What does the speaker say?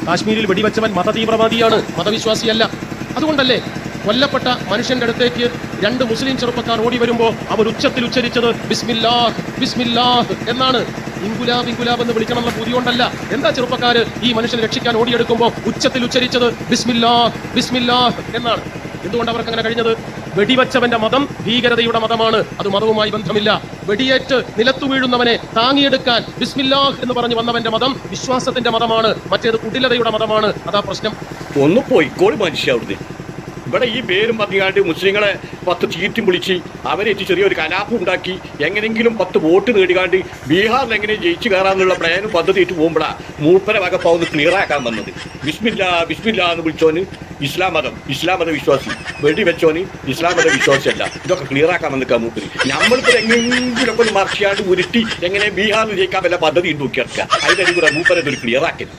കാശ്മീരിൽ വെടിവെച്ചവൻ മതതീവ്രവാദിയാണ്, മതവിശ്വാസിയല്ല. അതുകൊണ്ടല്ലേ കൊല്ലപ്പെട്ട മനുഷ്യന്റെ അടുത്തേക്ക് 2 മുസ്ലിം ചെറുപ്പക്കാർ ഓടി വരുമ്പോൾ അവർ ഉച്ചത്തിൽ ഉച്ചരിച്ചത് ബിസ്മില്ലാഹ് ബിസ്മില്ലാഹ് എന്നാണ്. ഇൻകുലാബ് ഇൻകുലാബ് എന്ന് വിളിക്കണമെന്ന പൂതികൊണ്ടല്ല. എന്താ ചെറുപ്പക്കാര് ഈ മനുഷ്യനെ രക്ഷിക്കാൻ ഓടിയെടുക്കുമ്പോൾ ഉച്ചത്തിൽ ഉച്ചരിച്ചത് ബിസ്മില്ലാഹ് ബിസ്മില്ലാഹ് എന്നാണ്? എന്തുകൊണ്ട് അവർക്ക് അങ്ങനെ കഴിഞ്ഞത്? വെടിവെച്ചവന്റെ മതം ഭീകരതയുടെ മതമാണ്, അത് മതവുമായി ബന്ധമില്ല. വെടിയേറ്റ് നിലത്തു വീഴുന്നവനെ താങ്ങിയെടുക്കാൻ ബിസ്മില്ലാഹ് എന്ന് പറഞ്ഞു വന്നവന്റെ മതം വിശ്വാസത്തിന്റെ മതമാണ്, മറ്റേത് കുടിലതയുടെ മതമാണ്. അതാ പ്രശ്നം. ഒന്ന് പോയിക്കോളി മനുഷ്യ അവിടുന്ന്. ഇവിടെ ഈ പേരും പറഞ്ഞാണ്ട് മുസ്ലിങ്ങളെ 10 ചീറ്റും വിളിച്ച് അവരേറ്റ് ചെറിയൊരു കലാപം ഉണ്ടാക്കി എങ്ങനെങ്കിലും 10 വോട്ട് നേടിക്കാണ്ട് ബീഹാറിൽ എങ്ങനെ ജയിച്ചു കയറാന്നുള്ള പ്ലാനും പദ്ധതിയിട്ട് പോകുമ്പോഴാണ് മൂപ്പരെ വകപ്പാവുന്ന ക്ലിയറാക്കാൻ വന്നത്. ബിസ്മില്ലാ ബിസ്മില്ലാ എന്ന് വിളിച്ചോന് ഇസ്ലാം മത വിശ്വാസി, വെടിവെച്ചോന് ഇസ്ലാം മത വിശ്വാസിയല്ല. ഇതൊക്കെ ക്ലിയറാക്കാൻ വന്നിക്കാൻ മൂപ്പര്. നമ്മളിപ്പോൾ എങ്ങനെങ്കിലൊക്കെ ഒന്ന് മറിച്ചാണ്ട് ഉരുട്ടി എങ്ങനെ ബീഹാറിൽ ജയിക്കാൻ വല്ല പദ്ധതി നോക്കിയെടുക്കുക. അതിൻ്റെ കൂടെ മൂപ്പരതൊരു ക്ലിയറാക്കരുത്.